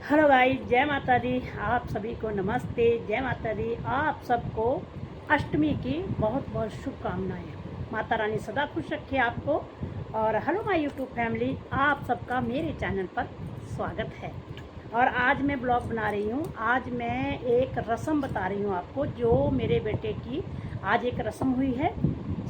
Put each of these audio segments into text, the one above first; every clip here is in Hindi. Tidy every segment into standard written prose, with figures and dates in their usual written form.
हेलो गाइस, जय माता दी। आप सभी को नमस्ते, जय माता दी। आप सबको अष्टमी की बहुत बहुत शुभकामनाएं। माता रानी सदा खुश रखे आपको। और हेलो माय यूट्यूब फैमिली, आप सबका मेरे चैनल पर स्वागत है। और आज मैं ब्लॉग बना रही हूँ। आज मैं एक रस्म बता रही हूँ आपको, जो मेरे बेटे की आज एक रस्म हुई है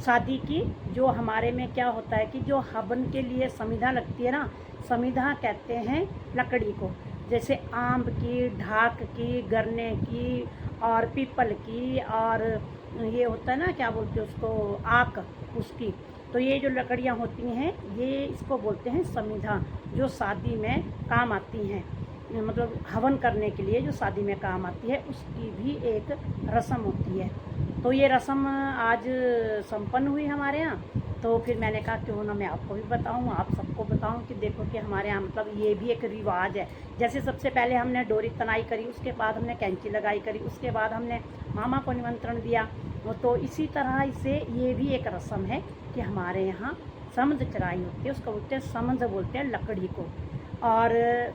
शादी की। जो हमारे में क्या होता है कि जो हवन के लिए समिधा लगती है ना, समिधा कहते हैं लकड़ी को। जैसे आम की, ढाक की, गरने की और पीपल की, और ये होता है ना, क्या बोलते हैं उसको, आक, उसकी। तो ये जो लकड़ियाँ होती हैं, ये इसको बोलते हैं समिधा, जो शादी में काम आती हैं। मतलब हवन करने के लिए जो शादी में काम आती है, उसकी भी एक रस्म होती है। तो ये रस्म आज संपन्न हुई हमारे यहाँ। तो फिर मैंने कहा क्यों ना मैं आपको भी बताऊँ, आप सबको बताऊँ कि देखो कि हमारे यहाँ मतलब ये भी एक रिवाज है। जैसे सबसे पहले हमने डोरी तनाई करी, उसके बाद हमने कैंची लगाई करी, उसके बाद हमने मामा को निमंत्रण दिया। तो इसी तरह से ये भी एक रस्म है कि हमारे यहाँ समझ चढ़ाई होती है। उसको बोलते हैं समझ, बोलते हैं लकड़ी को। और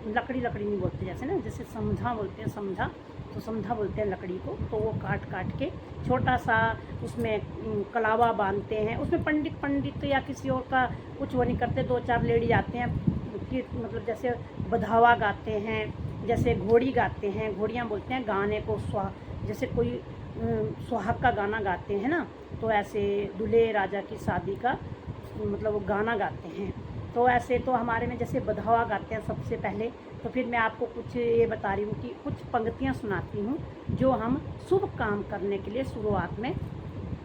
लकड़ी लकड़ी नहीं बोलते, जैसे ना, जैसे समझा बोलते हैं, समझा, तो समझा बोलते हैं लकड़ी को। तो वो काट काट के छोटा सा उसमें कलावा बांधते हैं। उसमें पंडित या किसी और का कुछ वो नहीं करते। दो चार लेडी आते हैं कि मतलब जैसे बधावा गाते हैं, जैसे घोड़ी गाते हैं, घोड़ियाँ बोलते हैं गाने को, जैसे कोई सुहाग का गाना गाते हैं ना, तो ऐसे दूल्हे राजा की शादी का मतलब वो गाना गाते हैं। तो ऐसे तो हमारे में जैसे बधावा गाते हैं सबसे पहले। तो फिर मैं आपको कुछ ये बता रही हूँ कि कुछ पंक्तियाँ सुनाती हूँ जो हम शुभ काम करने के लिए शुरुआत में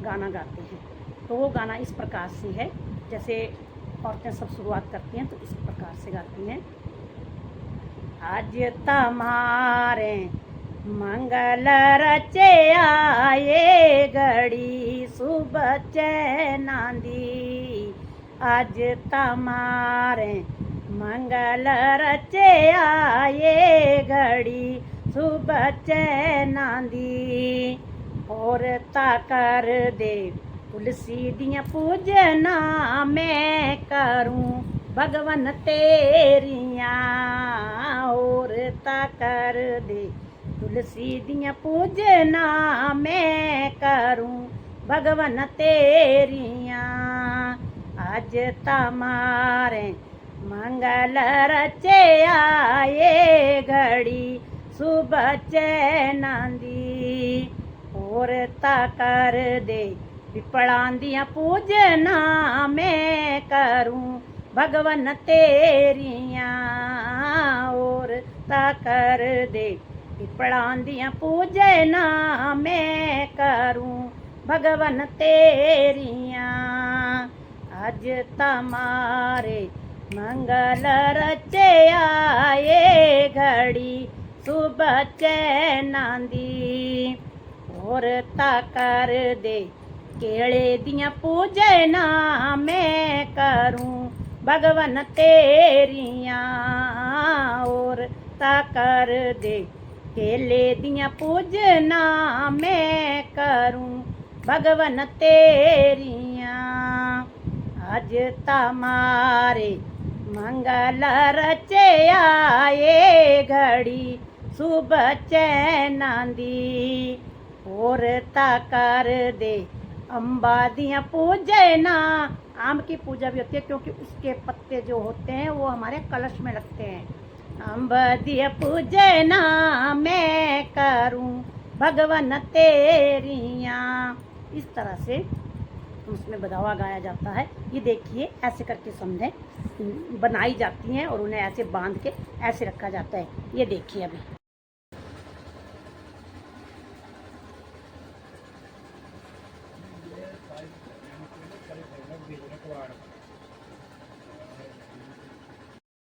गाना गाते हैं। तो वो गाना इस प्रकार से है, जैसे औरतें सब शुरुआत करती हैं तो इस प्रकार से गाती हैं। आज तुम्हारे मंगल रचे आए, घड़ी सुबह चैनांदी। आज तुम्हारे मंगल रचे आए, घड़ी सुबह चैनांदी। और कर दे तुलसी दियाँ पूजना, मैं करूं भगवन तेरिया। और कर दे तुलसी दियाँ पूजना, मैं करूं भगवन तेरिया। आज तुम्हारे मंगल रचे आए, घड़ी सुबह चैनांदी। और कर दे पिपड़ां दियाँ पूजना, मैं करूं भगवन तेरिया। और कर दे पिपड़ां दियाँ पूजना, मैं करूं भगवन तेरिया। आज तुम्हारे मंगल रचे आए, घड़ी सुबह चैनांदी। और कर दे केले दियाँ पूजना, मैं करूं भगवन तेरिया। और कर दे केले दियाँ पूजना, मैं करूं भगवन तेरिया। आज तुम्हारे मंगल रचे आए, घड़ी सुबह चैनांदी। और कर दे अम्बा दियाँ पूजना। आम की पूजा भी होती है क्योंकि उसके पत्ते जो होते हैं वो हमारे कलश में लगते हैं। अम्बा दिया पूजना, मैं करूं भगवन तेरिया। इस तरह से उसमें बधावा गाया जाता है। ये देखिए, ऐसे करके समझें बनाई जाती हैं और उन्हें ऐसे बांध के ऐसे रखा जाता है। ये देखिए अभी।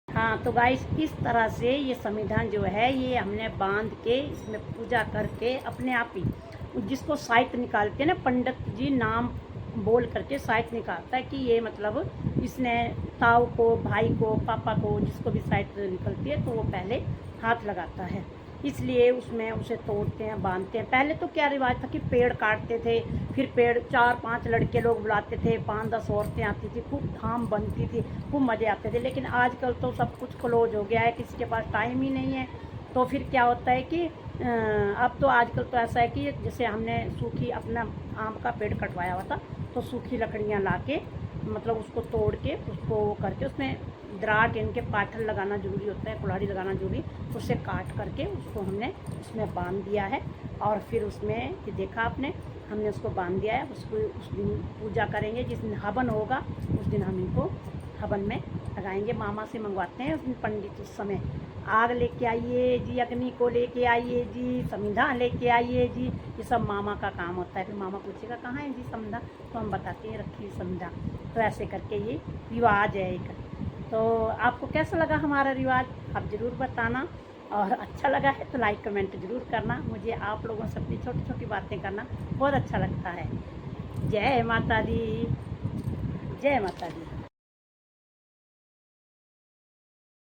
हाँ, तो गाइस इस तरह से ये संविधान जो है, ये हमने बांध के इसमें पूजा करके अपने आप ही जिसको साहित्य निकालते हैं ना, पंडित जी नाम बोल करके साहित्य निकालता है कि ये मतलब इसने ताऊ को, भाई को, पापा को, जिसको भी साहित्य निकलती है तो वो पहले हाथ लगाता है। इसलिए उसमें उसे तोड़ते हैं, बांधते हैं। पहले तो क्या रिवाज था कि पेड़ काटते थे, फिर पेड़ 4-5 लड़के लोग बुलाते थे, 5-10 औरतें आती थी, खूब धाम बनती थी, खूब मज़े आते थे। लेकिन आजकल तो सब कुछ क्लोज हो गया है, किसी के पास टाइम ही नहीं है। तो फिर क्या होता है कि अब तो आजकल तो ऐसा है कि जैसे हमने सूखी अपना आम का पेड़ कटवाया हुआ था, तो सूखी लकड़ियाँ ला के मतलब उसको तोड़ के उसको करके उसमें दराट इनके पाठल लगाना ज़रूरी होता है, कुल्हाड़ी लगाना ज़रूरी, उसे काट करके उसको हमने उसमें बांध दिया है। और फिर उसमें ये देखा आपने, हमने उसको बांध दिया है। उसको उस दिन पूजा करेंगे, जिस दिन हवन होगा उस दिन हम इनको हवन में लगाएंगे। मामा से मंगवाते हैं उस दिन पंडित, उस समय आग लेके आइए जी, अग्नि को लेके आइए जी, समिधा लेके आइए जी, ये सब मामा का काम होता है। फिर मामा पूछेगा कहाँ है जी समिधा, तो हम बताते हैं रखी समिधा। तो ऐसे करके ये रिवाज है एक। तो आपको कैसा लगा हमारा रिवाज, आप ज़रूर बताना, और अच्छा लगा है तो लाइक कमेंट ज़रूर करना। मुझे आप लोगों से अपनी छोटी छोटी बातें करना बहुत अच्छा लगता है। जय माता दी, जय माता दी।